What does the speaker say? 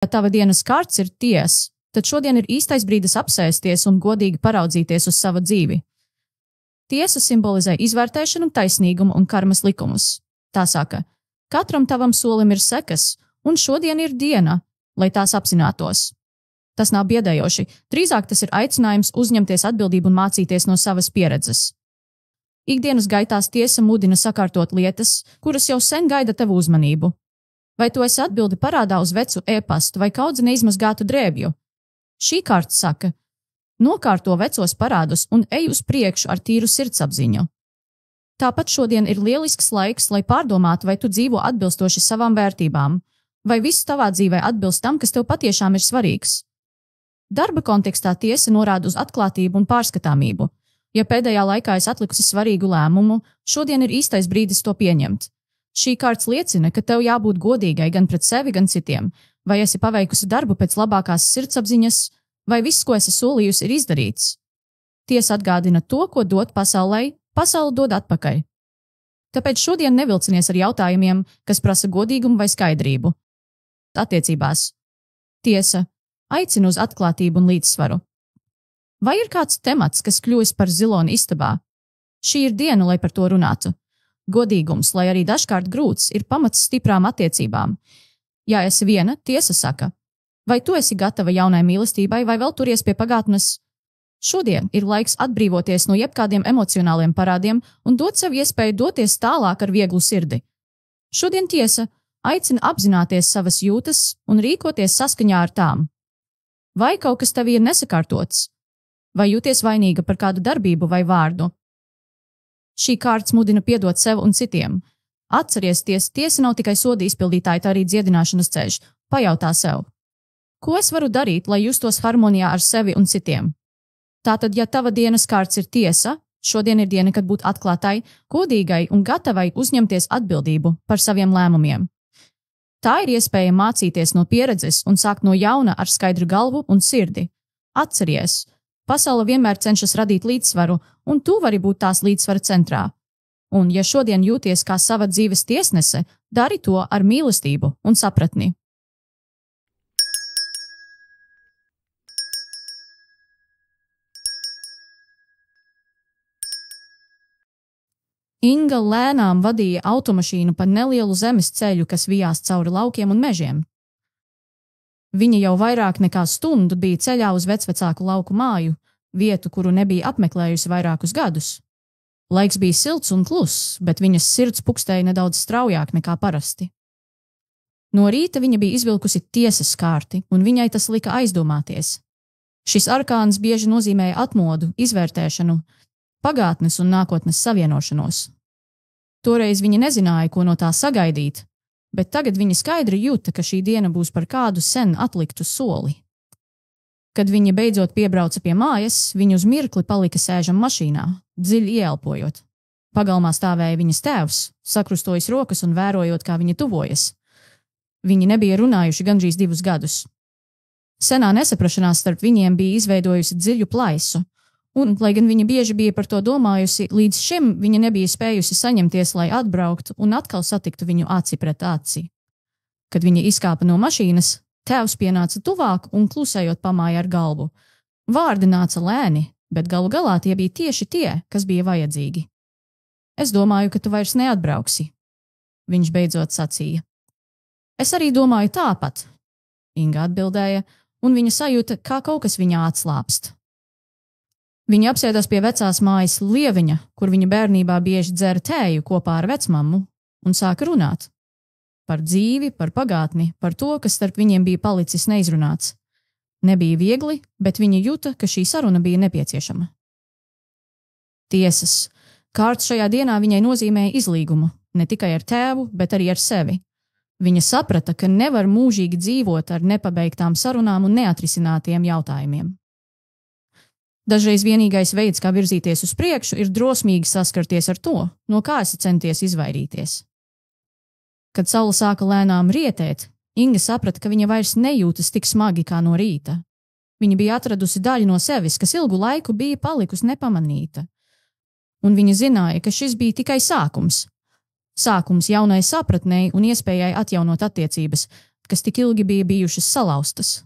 Ja tava dienas kārts ir tiesa, tad šodien ir īstais brīdis apsēsties un godīgi paraudzīties uz savu dzīvi. Tiesa simbolizē izvērtēšanu, taisnīgumu un karmas likumus. Tā saka, katram tavam solim ir sekas, un šodien ir diena, lai tās apzinātos. Tas nav biedējoši, drīzāk tas ir aicinājums uzņemties atbildību un mācīties no savas pieredzes. Ikdienas gaitās tiesa mudina sakārtot lietas, kuras jau sen gaida tavu uzmanību. Vai tu esi atbildi parādā uz vecu e-pastu vai kaudzi neizmazgātu drēbju? Šī kārta saka, nokārto vecos parādus un ej uz priekšu ar tīru sirdsapziņu. Tāpat šodien ir lielisks laiks, lai pārdomātu, vai tu dzīvo atbilstoši savām vērtībām, vai viss tavā dzīvē atbilst tam, kas tev patiešām ir svarīgs. Darba kontekstā tiesa norāda uz atklātību un pārskatāmību. Ja pēdējā laikā esi atlikusi svarīgu lēmumu, šodien ir īstais brīdis to pieņemt. Šī kārts liecina, ka tev jābūt godīgai gan pret sevi, gan citiem, vai esi paveikusi darbu pēc labākās sirdsapziņas, vai viss, ko esi solījusi, ir izdarīts. Tiesa atgādina to, ko dod pasaulei, pasaule dod atpakaļ. Tāpēc šodien nevilcinies ar jautājumiem, kas prasa godīgumu vai skaidrību. Attiecībās. Tiesa aicina uz atklātību un līdzsvaru. Vai ir kāds temats, kas kļūst par ziloni istabā? Šī ir diena, lai par to runātu. Godīgums, lai arī dažkārt grūts, ir pamats stiprām attiecībām. Ja esi viena, tiesa saka, vai tu esi gatava jaunai mīlestībai vai vēl turies pie pagātnes? Šodien ir laiks atbrīvoties no jebkādiem emocionāliem parādiem un dot sev iespēju doties tālāk ar vieglu sirdi. Šodien tiesa aicina apzināties savas jūtas un rīkoties saskaņā ar tām. Vai kaut kas tev ir nesakārtots? Vai jūties vainīga par kādu darbību vai vārdu? Šī kārts mudina piedot sev un citiem. Atceries, tiesa nav tikai soda izpildītāja, tā arī dziedināšanas ceļš. Pajautā sev. Ko es varu darīt, lai justos harmonijā ar sevi un citiem? Tātad, ja tava dienas kārts ir tiesa, šodien ir diena, kad būt atklātai, godīgai un gatavai uzņemties atbildību par saviem lēmumiem. Tā ir iespēja mācīties no pieredzes un sākt no jauna ar skaidru galvu un sirdi. Atceries! Pasaule vienmēr cenšas radīt līdzsvaru, un tu vari būt tās līdzsvara centrā. Un, ja šodien jūties kā sava dzīves tiesnese, dari to ar mīlestību un sapratni. Inga lēnām vadīja automašīnu pa nelielu zemes ceļu, kas vijās cauri laukiem un mežiem. Viņa jau vairāk nekā stundu bija ceļā uz vecvecāku lauku māju, vietu, kuru nebija apmeklējusi vairākus gadus. Laiks bija silts un kluss, bet viņas sirds pukstēja nedaudz straujāk nekā parasti. No rīta viņa bija izvilkusi tiesas kārti, un viņai tas lika aizdomāties. Šis arkāns bieži nozīmēja atmodu, izvērtēšanu, pagātnes un nākotnes savienošanos. Toreiz viņa nezināja, ko no tā sagaidīt, bet tagad viņa skaidri jūta, ka šī diena būs par kādu sen atliktu soli. Kad viņa beidzot piebrauca pie mājas, viņa uz mirkli palika sēžam mašīnā, dziļi ieelpojot. Pagalmā stāvēja viņas tēvs, sakrustojis rokas un vērojot, kā viņa tuvojas. Viņi nebija runājuši gandrīz 2 gadus. Senā nesaprašanās starp viņiem bija izveidojusi dziļu plaisu, un, lai gan viņa bieži bija par to domājusi, līdz šim viņa nebija spējusi saņemties, lai atbrauktu un atkal satiktu viņu aci pret aci. Kad viņa izkāpa no mašīnas, tēvs pienāca tuvāk un klusējot pamāja ar galvu. Vārdi nāca lēni, bet galu galā tie bija tieši tie, kas bija vajadzīgi. Es domāju, ka tu vairs neatbrauksi, viņš beidzot sacīja. Es arī domāju tāpat, Inga atbildēja, un viņa sajūta, kā kaut kas viņā atslāpst. Viņa apsēdās pie vecās mājas lieviņa, kur viņa bērnībā bieži dzēra tēju kopā ar vecmammu, un sāka runāt. Par dzīvi, par pagātni, par to, kas starp viņiem bija palicis neizrunāts. Nebija viegli, bet viņa jūta, ka šī saruna bija nepieciešama. Tiesas. Kārts šajā dienā viņai nozīmēja izlīgumu, ne tikai ar tēvu, bet arī ar sevi. Viņa saprata, ka nevar mūžīgi dzīvot ar nepabeigtām sarunām un neatrisinātiem jautājumiem. Dažreiz vienīgais veids, kā virzīties uz priekšu, ir drosmīgi saskarties ar to, no kā esi centies izvairīties. Kad saule sāka lēnām rietēt, Inga saprata, ka viņa vairs nejūtas tik smagi kā no rīta. Viņa bija atradusi daļu no sevis, kas ilgu laiku bija palikusi nepamanīta. Un viņa zināja, ka šis bija tikai sākums. Sākums jaunai sapratnei un iespējai atjaunot attiecības, kas tik ilgi bija bijušas salauztas.